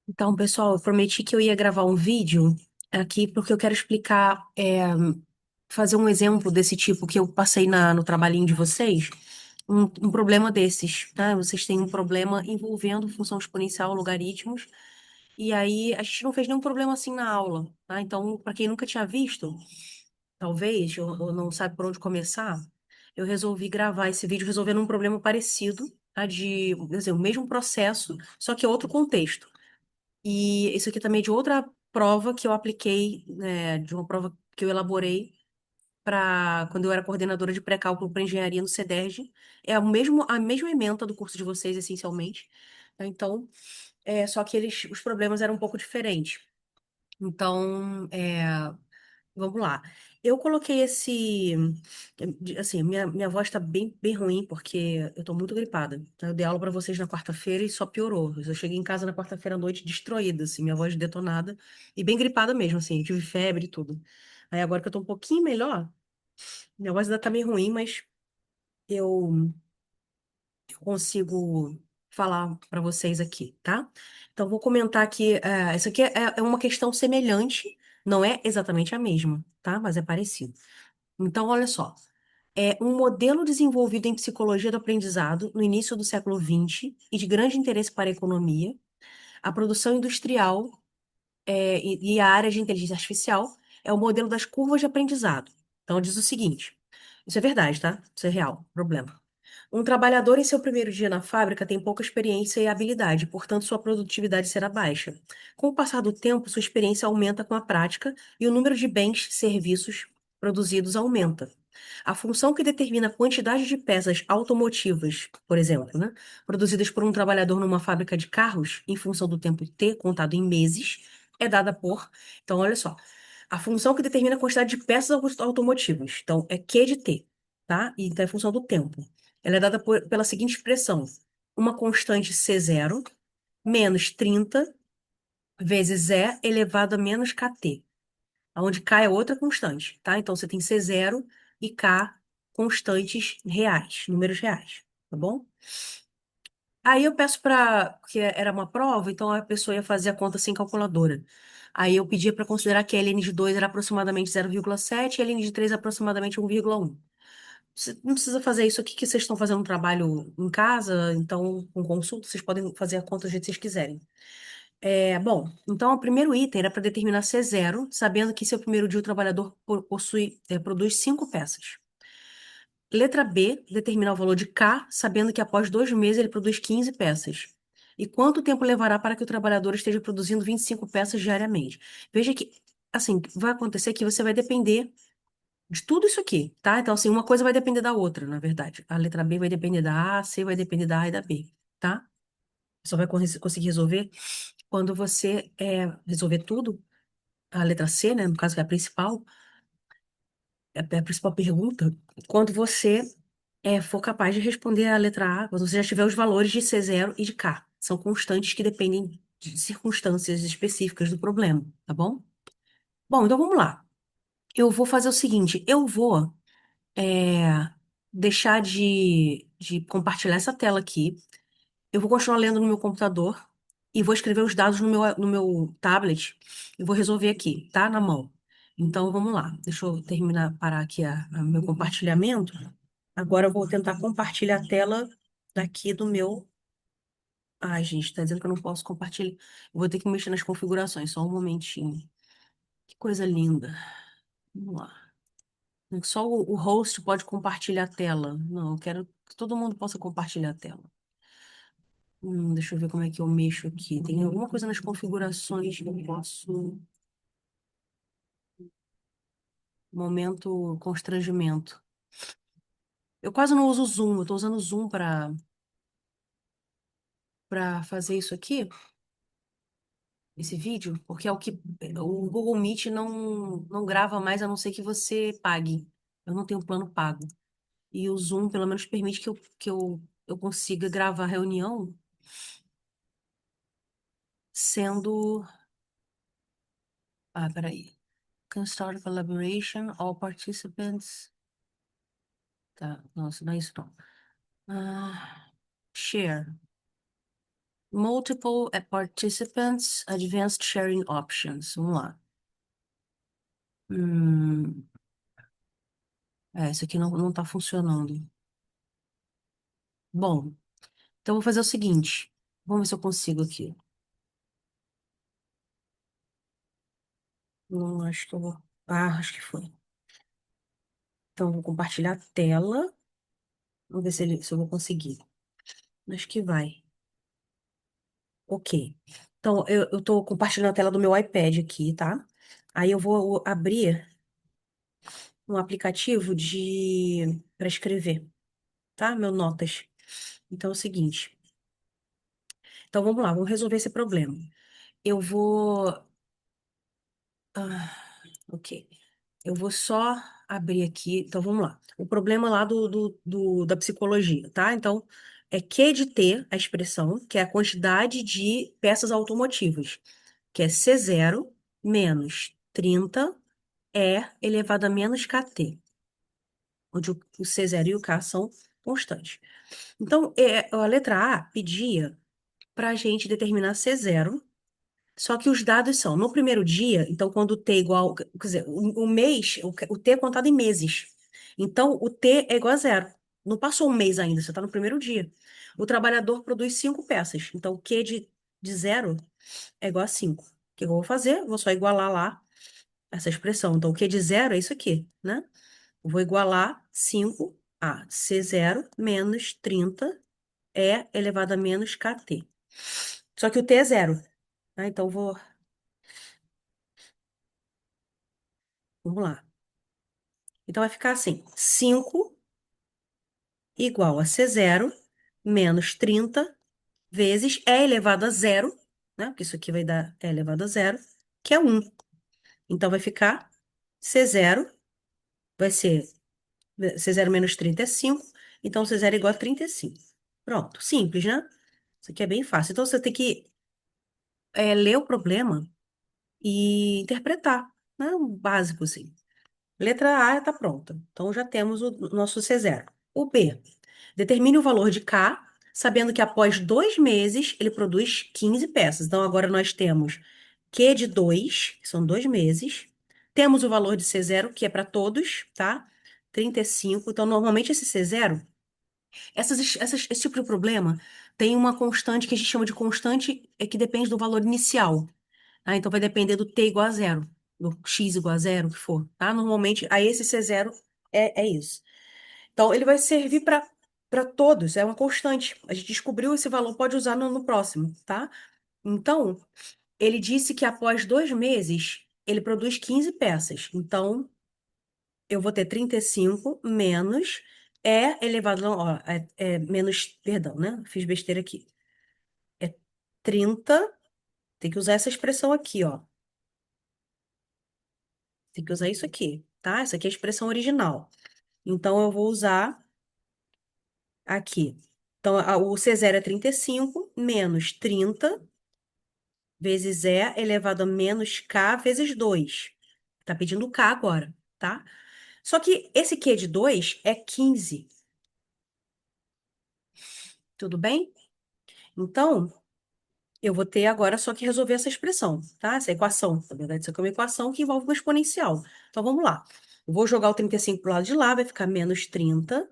Então, pessoal, eu prometi que eu ia gravar um vídeo aqui porque eu quero explicar, fazer um exemplo desse tipo que eu passei no trabalhinho de vocês, um problema desses, tá? Vocês têm um problema envolvendo função exponencial, logaritmos, e aí a gente não fez nenhum problema assim na aula, tá? Então, para quem nunca tinha visto, talvez, ou não sabe por onde começar, eu resolvi gravar esse vídeo resolvendo um problema parecido, tá? Quer dizer, o mesmo processo, só que é outro contexto. E isso aqui também é de outra prova que eu apliquei, né, de uma prova que eu elaborei para quando eu era coordenadora de pré-cálculo para engenharia no CEDERJ. É a mesma ementa do curso de vocês, essencialmente. Tá? Então, só que os problemas eram um pouco diferentes. Então, vamos lá. Eu coloquei assim, minha voz tá bem ruim porque eu tô muito gripada. Tá? Eu dei aula pra vocês na quarta-feira e só piorou. Eu cheguei em casa na quarta-feira à noite destruída, assim, minha voz detonada e bem gripada mesmo, assim, eu tive febre e tudo. Aí agora que eu tô um pouquinho melhor, minha voz ainda tá meio ruim, mas eu consigo falar pra vocês aqui, tá? Então, vou comentar aqui. Isso aqui é uma questão semelhante, não é exatamente a mesma, tá? Mas é parecido. Então, olha só. É um modelo desenvolvido em psicologia do aprendizado no início do século XX e de grande interesse para a economia, a produção industrial, e a área de inteligência artificial é o modelo das curvas de aprendizado. Então, diz o seguinte: isso é verdade, tá? Isso é real, problema. Um trabalhador em seu primeiro dia na fábrica tem pouca experiência e habilidade, portanto, sua produtividade será baixa. Com o passar do tempo, sua experiência aumenta com a prática e o número de bens, serviços produzidos aumenta. A função que determina a quantidade de peças automotivas, por exemplo, né, produzidas por um trabalhador numa fábrica de carros, em função do tempo T, contado em meses, é dada por. Então, olha só. A função que determina a quantidade de peças automotivas. Então, é Q de T, tá? E então é função do tempo. Ela é dada pela seguinte expressão: uma constante C0 menos 30 vezes E elevado a menos KT, onde K é outra constante, tá? Então você tem C0 e K constantes reais, números reais, tá bom? Aí eu peço porque era uma prova, então a pessoa ia fazer a conta sem calculadora. Aí eu pedia para considerar que a ln de 2 era aproximadamente 0,7 e a ln de 3 aproximadamente 1,1. Você não precisa fazer isso aqui, que vocês estão fazendo um trabalho em casa, então, com consulta, vocês podem fazer a conta do jeito que vocês quiserem. Bom, então o primeiro item era para determinar C0, sabendo que seu primeiro dia o trabalhador produz 5 peças. Letra B, determinar o valor de K, sabendo que após 2 meses ele produz 15 peças. E quanto tempo levará para que o trabalhador esteja produzindo 25 peças diariamente? Veja que, assim, vai acontecer que você vai depender de tudo isso aqui, tá? Então, assim, uma coisa vai depender da outra, na verdade. A letra B vai depender da A, a C vai depender da A e da B, tá? Só vai conseguir resolver quando você resolver tudo, a letra C, né, no caso que é a principal, é a principal pergunta, quando você for capaz de responder a letra A, quando você já tiver os valores de C0 e de K. São constantes que dependem de circunstâncias específicas do problema, tá bom? Bom, então vamos lá. Eu vou fazer o seguinte, eu vou deixar de compartilhar essa tela aqui. Eu vou continuar lendo no meu computador e vou escrever os dados no meu tablet e vou resolver aqui, tá? Na mão. Então, vamos lá. Deixa eu parar aqui meu compartilhamento. Agora eu vou tentar compartilhar a tela daqui do meu. Ai, gente, tá dizendo que eu não posso compartilhar. Eu vou ter que mexer nas configurações, só um momentinho. Que coisa linda. Vamos lá. Só o host pode compartilhar a tela. Não, eu quero que todo mundo possa compartilhar a tela. Deixa eu ver como é que eu mexo aqui. Tem alguma coisa nas configurações que eu posso. Momento constrangimento. Eu quase não uso o Zoom. Eu tô usando o Zoom para fazer isso aqui, esse vídeo, porque é o que o Google Meet não grava mais, a não ser que você pague. Eu não tenho plano pago. E o Zoom, pelo menos, permite que eu consiga gravar a reunião sendo. Ah, peraí. Can start collaboration, all participants. Tá, nossa, não é isso não. Share. Multiple participants, advanced sharing options. Vamos lá. Hum, isso aqui não tá funcionando. Bom, então eu vou fazer o seguinte. Vamos ver se eu consigo aqui. Não, acho que eu vou. Ah, acho que foi. Então, eu vou compartilhar a tela. Vamos ver se eu vou conseguir. Acho que vai. Ok. Então, eu tô compartilhando a tela do meu iPad aqui, tá? Aí eu vou abrir um aplicativo de para escrever, tá? Meu Notas. Então é o seguinte. Então vamos lá, vamos resolver esse problema. Eu vou. Ah, ok. Eu vou só abrir aqui. Então vamos lá. O problema lá da psicologia, tá? Então é Q de T, a expressão, que é a quantidade de peças automotivas, que é C0 menos 30 E elevado a menos KT, onde o C0 e o K são constantes. Então, a letra A pedia para a gente determinar C0. Só que os dados são, no primeiro dia, então quando o T é igual, quer dizer, o mês, o T é contado em meses. Então, o T é igual a zero. Não passou um mês ainda, você está no primeiro dia. O trabalhador produz 5 peças. Então, o Q de zero é igual a 5. O que eu vou fazer? Eu vou só igualar lá essa expressão. Então, o Q de zero é isso aqui, né? Eu vou igualar 5 a C0 menos 30 E elevado a menos KT. Só que o T é zero, né? Então, vamos lá. Então vai ficar assim: 5 igual a C0 menos 30 vezes E elevado a zero, né? Porque isso aqui vai dar E elevado a zero, que é 1. Então vai ficar C0, vai ser C0 menos 30 é 5, então C0 é igual a 35. Pronto, simples, né? Isso aqui é bem fácil. Então você tem que ler o problema e interpretar, né? O básico, assim. Letra A está pronta. Então já temos o nosso C0. O B. Determine o valor de K, sabendo que após 2 meses ele produz 15 peças. Então agora nós temos Q de 2, que são 2 meses. Temos o valor de C0, que é para todos, tá? 35. Então normalmente esse C0, esse tipo de problema tem uma constante que a gente chama de constante que depende do valor inicial. Ah, então vai depender do t igual a zero, do x igual a zero, o que for, tá? Normalmente, aí esse C0 é isso. Então, ele vai servir para todos, é uma constante. A gente descobriu esse valor, pode usar no próximo, tá? Então, ele disse que após 2 meses, ele produz 15 peças. Então, eu vou ter 35 menos elevado, não, ó, menos, perdão, né? Fiz besteira aqui. É 30, tem que usar essa expressão aqui, ó. Tem que usar isso aqui, tá? Essa aqui é a expressão original. Então, eu vou usar aqui. Então, o C0 é 35 menos 30 vezes E elevado a menos K vezes 2. Tá pedindo K agora, tá? Só que esse Q de 2 é 15. Tudo bem? Então, eu vou ter agora só que resolver essa expressão, tá? Essa equação. Na verdade, isso aqui é uma equação que envolve uma exponencial. Então, vamos lá. Eu vou jogar o 35 pro lado de lá, vai ficar menos 30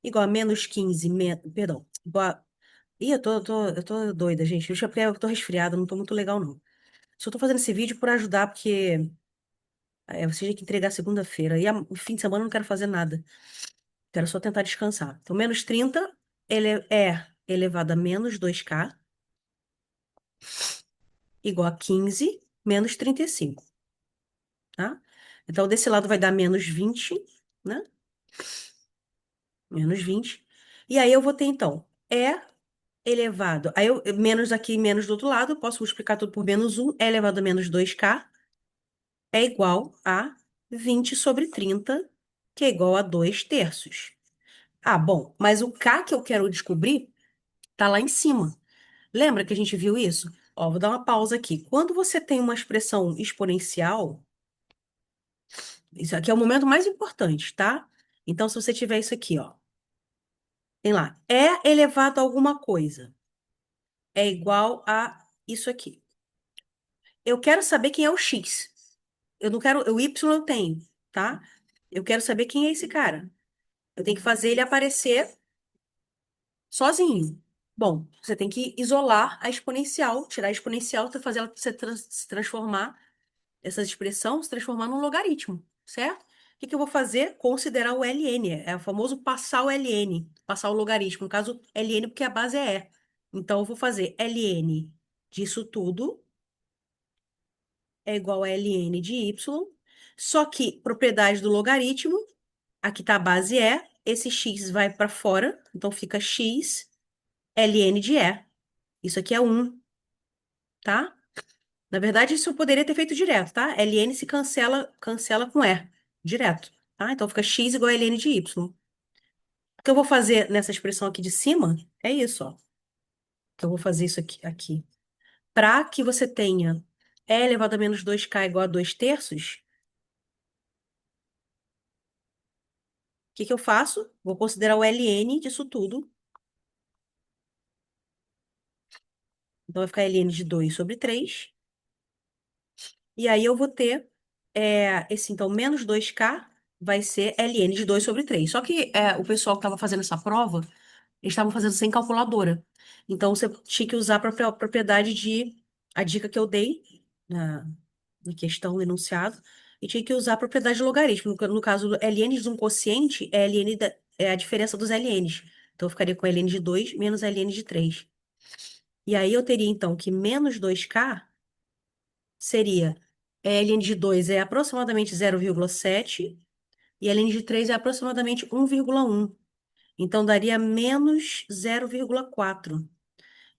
igual a menos 15, perdão, igual a... Ih, eu tô doida, gente. Eu tô resfriada, não tô muito legal, não. Só tô fazendo esse vídeo por ajudar, porque você tem que entregar segunda-feira. E o fim de semana eu não quero fazer nada. Quero só tentar descansar. Então, menos 30 ele é elevado a menos 2K, igual a 15 menos 35, tá? Então, desse lado vai dar menos 20, né? Menos 20. E aí eu vou ter, então, elevado. Aí menos aqui, menos do outro lado, eu posso multiplicar tudo por menos 1. É elevado a menos 2K é igual a 20 sobre 30, que é igual a 2 terços. Ah, bom, mas o K que eu quero descobrir tá lá em cima. Lembra que a gente viu isso? Ó, vou dar uma pausa aqui. Quando você tem uma expressão exponencial, isso aqui é o momento mais importante, tá? Então, se você tiver isso aqui, ó, tem lá, é elevado a alguma coisa. é igual a isso aqui. Eu quero saber quem é o X. Eu não quero, o Y eu tenho, tá? Eu quero saber quem é esse cara. Eu tenho que fazer ele aparecer sozinho. Bom, você tem que isolar a exponencial, tirar a exponencial, fazer ela se transformar, essa expressão se transformar num logaritmo, certo? O que que eu vou fazer? Considerar o ln. É o famoso passar o ln, passar o logaritmo. No caso, ln porque a base é e. Então, eu vou fazer ln disso tudo é igual a ln de y. Só que propriedade do logaritmo, aqui tá a base é, esse x vai para fora, então fica x ln de e. Isso aqui é um, tá? Na verdade, isso eu poderia ter feito direto, tá? ln se cancela com e, direto, tá? Então fica x igual a ln de y. O que eu vou fazer nessa expressão aqui de cima é isso, ó. Que eu vou fazer isso aqui. Para que você tenha e elevado a menos 2k igual a 2 terços, o que que eu faço? Vou considerar o ln disso tudo. Então vai ficar ln de 2 sobre 3. E aí eu vou ter esse, então, menos 2k vai ser ln de 2 sobre 3. Só que o pessoal que estava fazendo essa prova, eles estavam fazendo sem calculadora. Então você tinha que usar a própria propriedade de a dica que eu dei na, na questão, no enunciado, e tinha que usar a propriedade de logaritmo. No caso, ln de um quociente é a diferença dos ln's. Então eu ficaria com ln de 2 menos ln de 3. E aí eu teria, então, que menos 2k seria ln de 2 é aproximadamente 0,7 e ln de 3 é aproximadamente 1,1. Então daria menos 0,4.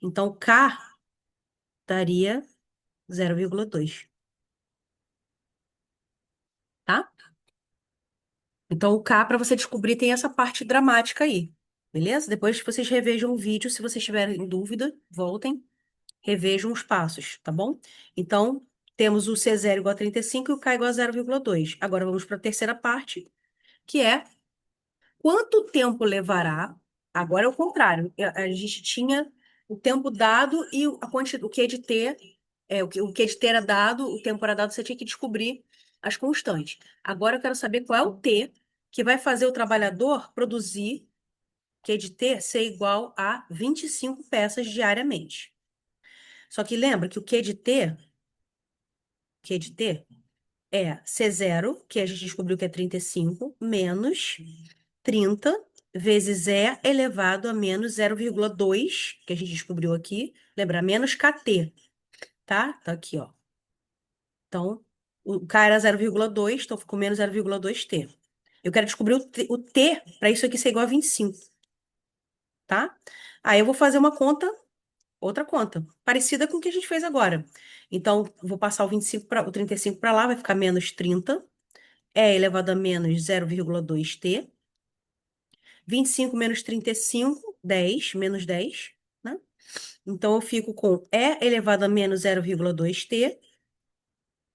Então K daria 0,2, tá? Então o K, para você descobrir, tem essa parte dramática aí, beleza? Depois que vocês revejam o vídeo, se vocês tiverem dúvida, voltem, revejam os passos, tá bom? Então, temos o C0 igual a 35 e o K igual a 0,2. Agora vamos para a terceira parte, que é quanto tempo levará? Agora é o contrário. A gente tinha o tempo dado e o que é de ter, o que é de ter era dado, o tempo era dado, você tinha que descobrir as constantes. Agora eu quero saber qual é o T que vai fazer o trabalhador produzir, que é de ter, ser igual a 25 peças diariamente. Só que lembra que o que é de ter, que é de ter, é C0, que a gente descobriu que é 35 menos 30 vezes E elevado a menos 0,2 que a gente descobriu aqui. Lembra? Menos KT, tá? Tá aqui, ó. Então, o K era 0,2, então ficou menos 0,2T. Eu quero descobrir o T para isso aqui ser igual a 25, tá? Aí eu vou fazer uma conta, outra conta, parecida com o que a gente fez agora. Então, vou passar o 35 para lá, vai ficar menos 30. E elevado a menos 0,2T. 25 menos 35, 10, menos 10, né? Então, eu fico com E elevado a menos 0,2T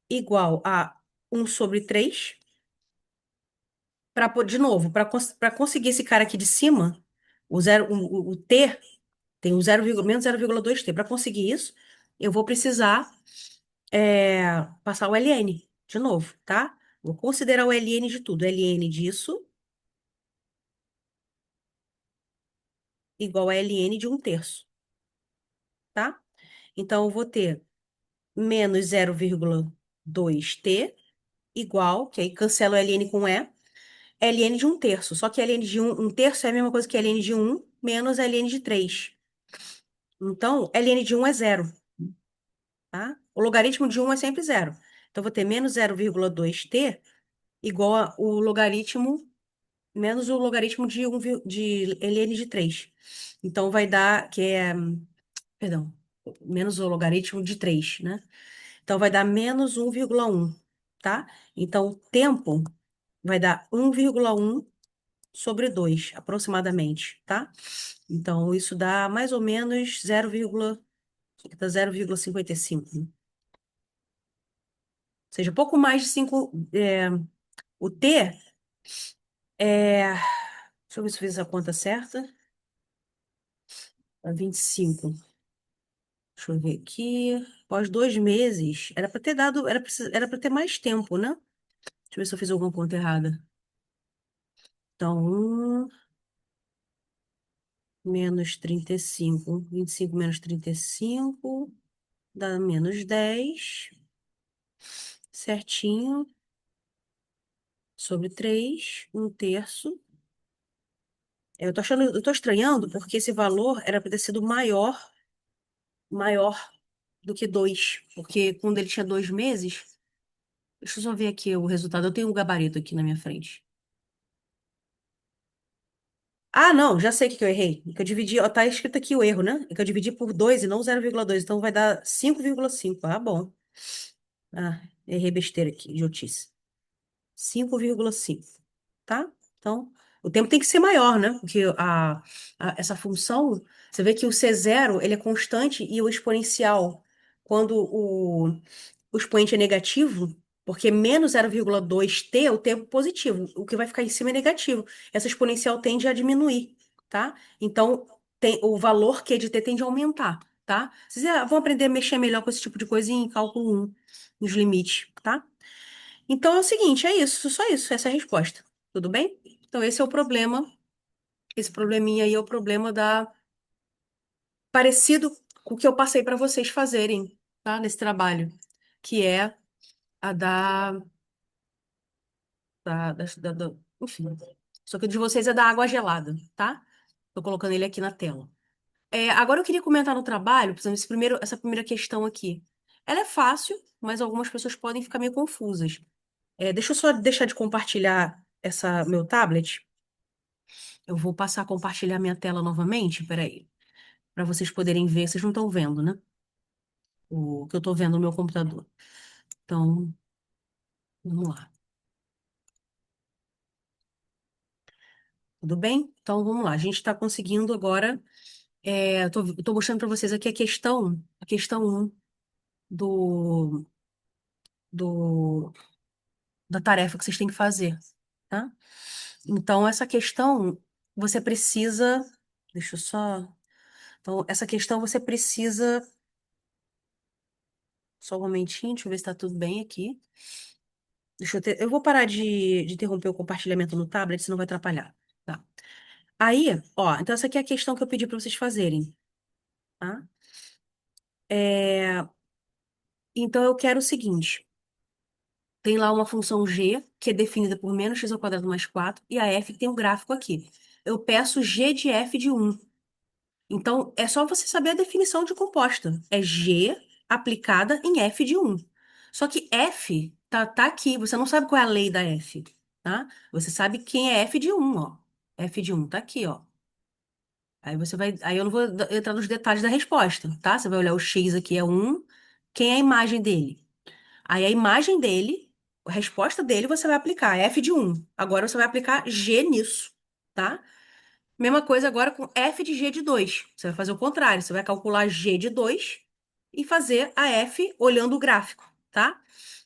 igual a 1/3. De novo, para conseguir esse cara aqui de cima, o T tem o menos 0,2T. Para conseguir isso, eu vou precisar passar o ln de novo, tá? Vou considerar o ln de tudo. Ln disso igual a ln de 1/3, tá? Então, eu vou ter menos 0,2T igual, que aí cancela o ln com E, ln de 1/3. Só que ln de 1/3 é a mesma coisa que ln de 1 menos ln de 3. Então, ln de 1 é zero, tá? O logaritmo de 1 é sempre zero. Então, eu vou ter menos 0,2T igual o logaritmo, menos o logaritmo de, de ln de 3. Então, vai dar, perdão, menos o logaritmo de 3, né? Então, vai dar menos 1,1, tá? Então, o tempo vai dar 1,1/2, aproximadamente, tá? Então, isso dá mais ou menos 0,55. Ou seja, pouco mais de 5. O T é. Deixa eu ver se eu fiz a conta certa. É 25. Deixa eu ver aqui. Após 2 meses, era para ter dado, era para ter mais tempo, né? Deixa eu ver se eu fiz alguma conta errada. Então, menos 35. 25 menos 35 dá menos 10, certinho, sobre 3, um terço. Eu tô estranhando porque esse valor era para ter sido maior do que 2. Porque quando ele tinha 2 meses, deixa eu só ver aqui o resultado. Eu tenho um gabarito aqui na minha frente. Ah, não, já sei o que que eu errei. Que eu dividi, ó, tá escrito aqui o erro, né? É que eu dividi por 2 e não 0,2, então vai dar 5,5. Ah, bom. Ah, errei besteira aqui, idiotice. 5,5, tá? Então, o tempo tem que ser maior, né? Porque essa função, você vê que o C0, ele é constante e o exponencial, quando o expoente é negativo, porque menos 0,2t é o tempo positivo, o que vai ficar em cima é negativo. Essa exponencial tende a diminuir, tá? Então, o valor Q de t tende a aumentar, tá? Vocês vão aprender a mexer melhor com esse tipo de coisa em cálculo 1, nos limites, tá? Então é o seguinte, é isso, só isso, essa é a resposta. Tudo bem? Então esse é o problema, esse probleminha aí é o problema da parecido com o que eu passei para vocês fazerem, tá? Nesse trabalho, que é a enfim. Só que o de vocês é da água gelada, tá? Tô colocando ele aqui na tela. Agora eu queria comentar no trabalho, por exemplo, essa primeira questão aqui. Ela é fácil, mas algumas pessoas podem ficar meio confusas. Deixa eu só deixar de compartilhar essa meu tablet. Eu vou passar a compartilhar minha tela novamente, peraí, para vocês poderem ver. Vocês não estão vendo, né? O que eu estou vendo no meu computador. Então, vamos lá. Tudo bem? Então, vamos lá. A gente está conseguindo agora. Eu tô mostrando para vocês aqui a questão 1 do, do, da tarefa que vocês têm que fazer, tá? Então, essa questão, você precisa. Deixa eu só. Então, essa questão você precisa. Só um momentinho, deixa eu ver se está tudo bem aqui. Eu vou parar de interromper o compartilhamento no tablet, senão vai atrapalhar. Tá. Aí, ó, então essa aqui é a questão que eu pedi para vocês fazerem, tá? É, então eu quero o seguinte: tem lá uma função g, que é definida por menos x ao quadrado mais 4 e a f que tem um gráfico aqui. Eu peço g de f de 1. Então, é só você saber a definição de composta. É g aplicada em f de 1. Só que f tá aqui, você não sabe qual é a lei da f, tá? Você sabe quem é f de 1, ó. F de 1 tá aqui, ó. Aí eu não vou entrar nos detalhes da resposta, tá? Você vai olhar o x aqui é 1, quem é a imagem dele? Aí a imagem dele, a resposta dele você vai aplicar f de 1. Agora você vai aplicar g nisso, tá? Mesma coisa agora com f de g de 2. Você vai fazer o contrário. Você vai calcular g de 2 e fazer a f olhando o gráfico, tá?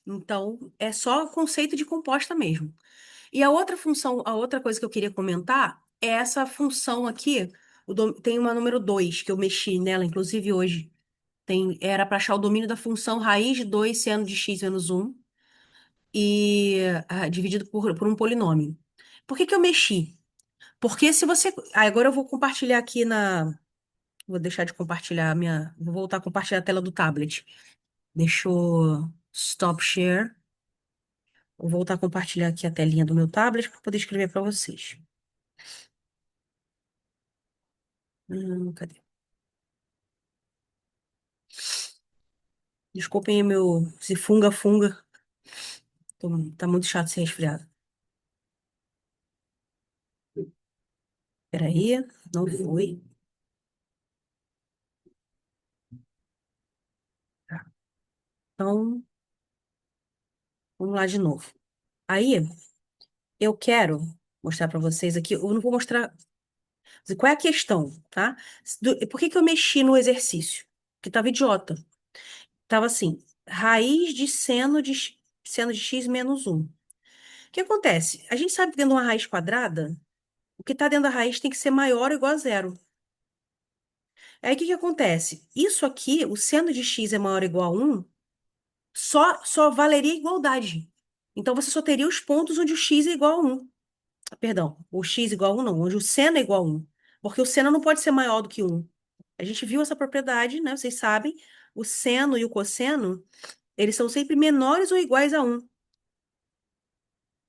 Então, é só conceito de composta mesmo. E a outra função, a outra coisa que eu queria comentar é essa função aqui. Tem uma número 2 que eu mexi nela, inclusive hoje. Era para achar o domínio da função raiz de 2 seno de x menos 1 e dividido por um polinômio. Por que que eu mexi? Porque se você. Agora eu vou compartilhar aqui na. Vou deixar de compartilhar a minha. Vou voltar a compartilhar a tela do tablet. Deixa eu stop share. Vou voltar a compartilhar aqui a telinha do meu tablet para poder escrever para vocês. Cadê? Desculpem meu. Se funga. Tá muito chato ser resfriado. Peraí, não foi. Tá. Então, vamos lá de novo. Aí, eu quero mostrar para vocês aqui. Eu não vou mostrar. Qual é a questão, tá? Por que que eu mexi no exercício? Porque tava idiota. Tava assim, raiz de seno de x menos 1. O que acontece? A gente sabe que dentro de uma raiz quadrada, o que está dentro da raiz tem que ser maior ou igual a zero. Aí o que que acontece? Isso aqui, o seno de x é maior ou igual a 1, só valeria igualdade. Então você só teria os pontos onde o x é igual a 1. Perdão, o x igual a 1 não, onde o seno é igual a 1. Porque o seno não pode ser maior do que 1. A gente viu essa propriedade, né? Vocês sabem, o seno e o cosseno, eles são sempre menores ou iguais a 1,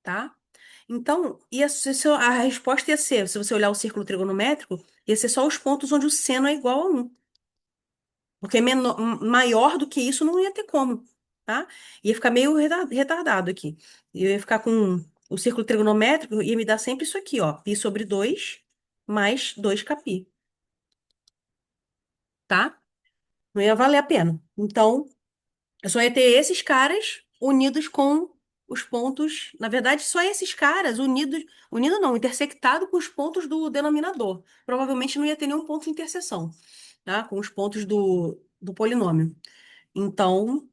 tá? Então, a resposta ia ser, se você olhar o círculo trigonométrico, ia ser só os pontos onde o seno é igual a 1. Porque maior do que isso não ia ter como, tá? Ia ficar meio retardado aqui. Eu ia ficar com o círculo trigonométrico, ia me dar sempre isso aqui, ó. Π sobre 2 mais 2kπ, tá? Não ia valer a pena. Então, eu só ia ter esses caras unidos com os pontos. Na verdade, só esses caras unidos. Unido não, intersectado com os pontos do denominador. Provavelmente não ia ter nenhum ponto de interseção, tá? Com os pontos do polinômio. Então,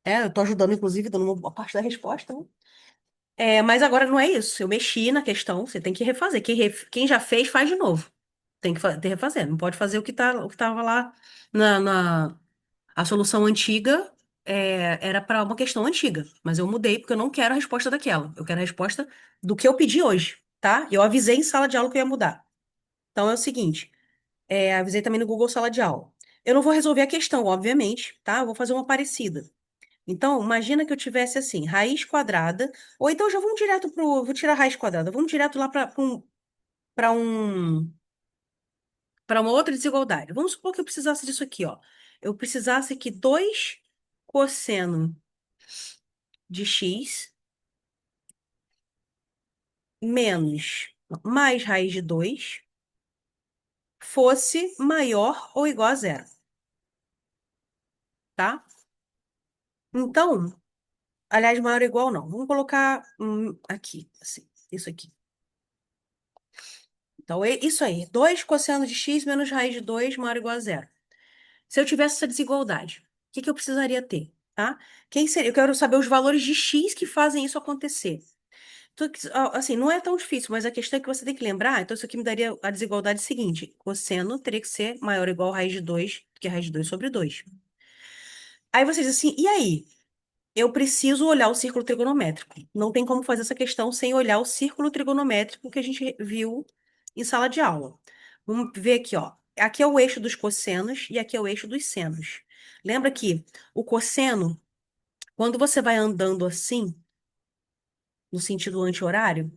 eu tô ajudando, inclusive, dando uma parte da resposta, né? Mas agora não é isso. Eu mexi na questão, você tem que refazer. Quem já fez, faz de novo. Tem que refazer. Não pode fazer o que estava lá na, a solução antiga. Era para uma questão antiga, mas eu mudei porque eu não quero a resposta daquela. Eu quero a resposta do que eu pedi hoje, tá? Eu avisei em sala de aula que eu ia mudar. Então é o seguinte, avisei também no Google Sala de Aula. Eu não vou resolver a questão, obviamente, tá? Eu vou fazer uma parecida. Então, imagina que eu tivesse assim, raiz quadrada, ou então já vamos direto vou tirar a raiz quadrada, vamos direto lá para um, para uma outra desigualdade. Vamos supor que eu precisasse disso aqui, ó. Eu precisasse que 2 cosseno de x menos mais raiz de 2 fosse maior ou igual a zero, tá? Então, aliás, maior ou igual não. Vamos colocar aqui, assim, isso aqui. Então, isso aí, 2 cosseno de x menos raiz de 2 maior ou igual a zero. Se eu tivesse essa desigualdade, o que que eu precisaria ter, tá? Quem seria? Eu quero saber os valores de x que fazem isso acontecer. Assim, não é tão difícil, mas a questão é que você tem que lembrar, então isso aqui me daria a desigualdade seguinte: cosseno teria que ser maior ou igual a raiz de 2, que é raiz de 2 sobre 2. Aí você diz assim, e aí? Eu preciso olhar o círculo trigonométrico. Não tem como fazer essa questão sem olhar o círculo trigonométrico que a gente viu em sala de aula. Vamos ver aqui, ó. Aqui é o eixo dos cossenos e aqui é o eixo dos senos. Lembra que o cosseno, quando você vai andando assim, no sentido anti-horário,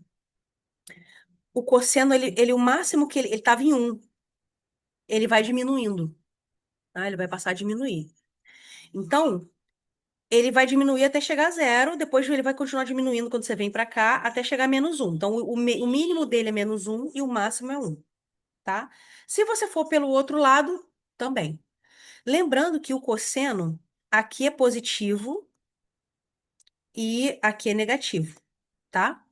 o cosseno, o máximo que ele estava em um, ele vai diminuindo, tá? Ele vai passar a diminuir. Então, ele vai diminuir até chegar a zero, depois ele vai continuar diminuindo quando você vem para cá, até chegar a menos um. Então, o mínimo dele é menos um e o máximo é um, tá? Se você for pelo outro lado, também. Lembrando que o cosseno aqui é positivo e aqui é negativo, tá?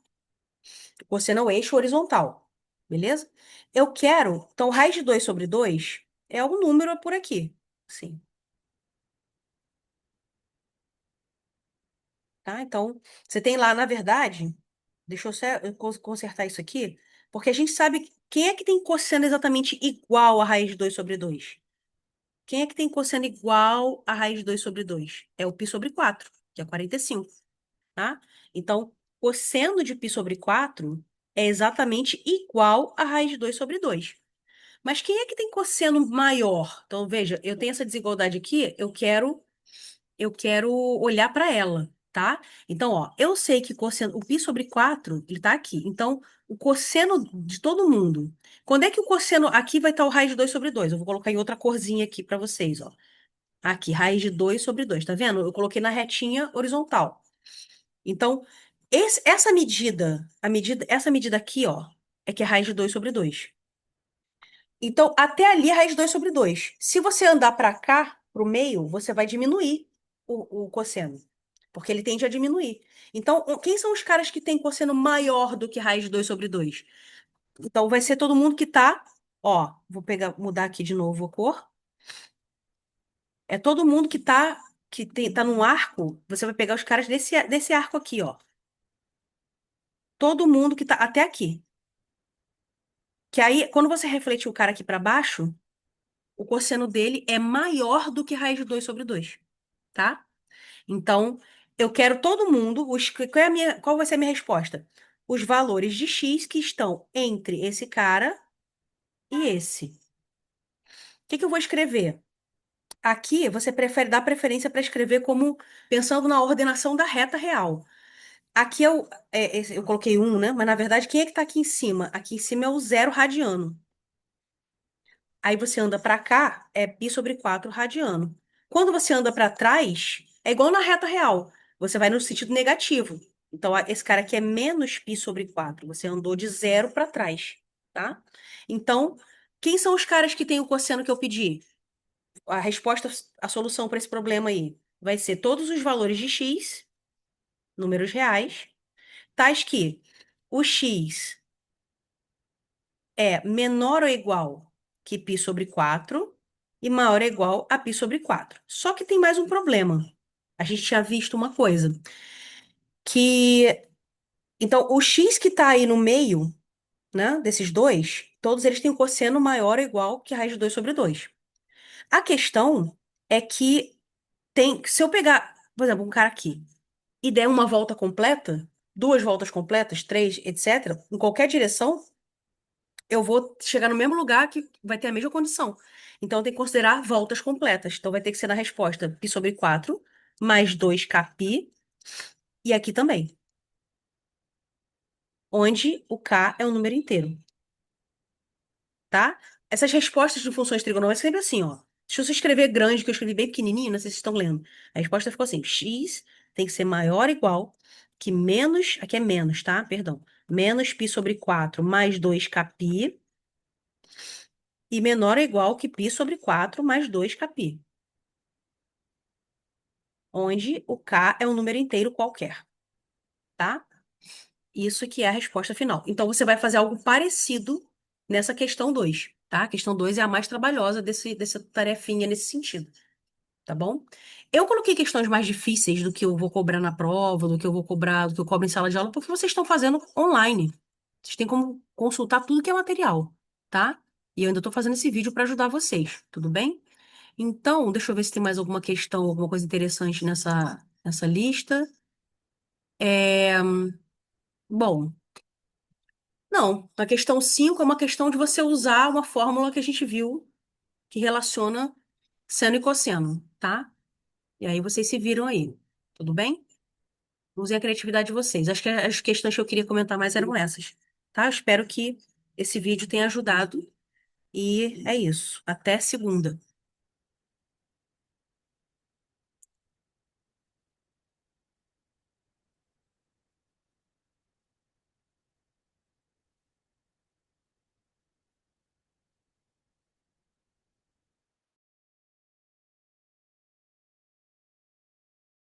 O cosseno é o eixo horizontal, beleza? Eu quero, então, raiz de 2 sobre 2 é um número por aqui, sim, tá? Então, você tem lá, na verdade, deixa eu só consertar isso aqui, porque a gente sabe quem é que tem cosseno exatamente igual a raiz de 2 sobre 2. Quem é que tem cosseno igual a raiz de 2 sobre 2? É o π sobre 4, que é 45, tá? Então, cosseno de π sobre 4 é exatamente igual a raiz de 2 sobre 2. Mas quem é que tem cosseno maior? Então, veja, eu tenho essa desigualdade aqui, eu quero olhar para ela, tá? Então, ó, eu sei que o π sobre 4 ele tá aqui. Então, o cosseno de todo mundo. Quando é que o cosseno aqui vai estar o raiz de 2 sobre 2? Eu vou colocar em outra corzinha aqui para vocês, ó. Aqui, raiz de 2 sobre 2, tá vendo? Eu coloquei na retinha horizontal. Então, essa medida aqui, ó, é que é raiz de 2 sobre 2. Então, até ali, raiz de 2 sobre 2. Se você andar para cá, para o meio, você vai diminuir o cosseno, porque ele tende a diminuir. Então, quem são os caras que têm cosseno maior do que raiz de 2 sobre 2? Então, vai ser todo mundo que tá, ó, vou pegar, mudar aqui de novo a cor. É todo mundo tá num arco, você vai pegar os caras desse arco aqui, ó. Todo mundo que tá até aqui. Que aí, quando você refletir o cara aqui para baixo, o cosseno dele é maior do que raiz de 2 sobre 2, tá? Então, eu quero todo mundo, qual vai ser a minha resposta? Os valores de x que estão entre esse cara e esse. O que que eu vou escrever? Aqui você prefere dar preferência para escrever como pensando na ordenação da reta real. Aqui eu coloquei um, né? Mas na verdade, quem é que está aqui em cima? Aqui em cima é o zero radiano. Aí você anda para cá, é π sobre 4 radiano. Quando você anda para trás, é igual na reta real. Você vai no sentido negativo. Então, esse cara aqui é menos π sobre 4. Você andou de zero para trás, tá? Então, quem são os caras que têm o cosseno que eu pedi? A resposta, a solução para esse problema aí vai ser todos os valores de x, números reais, tais que o x é menor ou igual que π sobre 4 e maior ou igual a π sobre 4. Só que tem mais um problema. A gente tinha visto uma coisa, que então o x que está aí no meio, né, desses dois, todos eles têm um cosseno maior ou igual que raiz de 2 sobre 2. A questão é que se eu pegar, por exemplo, um cara aqui e der uma volta completa, duas voltas completas, três, etc., em qualquer direção, eu vou chegar no mesmo lugar que vai ter a mesma condição. Então, eu tenho que considerar voltas completas. Então, vai ter que ser na resposta π sobre 4 mais 2kπ, e aqui também, onde o k é um número inteiro, tá? Essas respostas de funções trigonométricas é sempre assim, ó. Deixa eu só escrever grande, que eu escrevi bem pequenininho, não sei se vocês estão lendo. A resposta ficou assim: x tem que ser maior ou igual que menos, aqui é menos, tá? Perdão. Menos π sobre 4 mais 2kπ e menor ou igual que π sobre 4 mais 2kπ, onde o k é um número inteiro qualquer, tá? Isso que é a resposta final. Então, você vai fazer algo parecido nessa questão 2, tá? A questão 2 é a mais trabalhosa dessa tarefinha nesse sentido, tá bom? Eu coloquei questões mais difíceis do que eu vou cobrar na prova, do que eu vou cobrar, do que eu cobro em sala de aula, porque vocês estão fazendo online. Vocês têm como consultar tudo que é material, tá? E eu ainda estou fazendo esse vídeo para ajudar vocês, tudo bem? Então, deixa eu ver se tem mais alguma questão, alguma coisa interessante nessa lista. É, bom, não. A questão 5 é uma questão de você usar uma fórmula que a gente viu que relaciona seno e cosseno, tá? E aí vocês se viram aí, tudo bem? Usem a criatividade de vocês. Acho que as questões que eu queria comentar mais eram essas, tá? Eu espero que esse vídeo tenha ajudado. E é isso. Até segunda.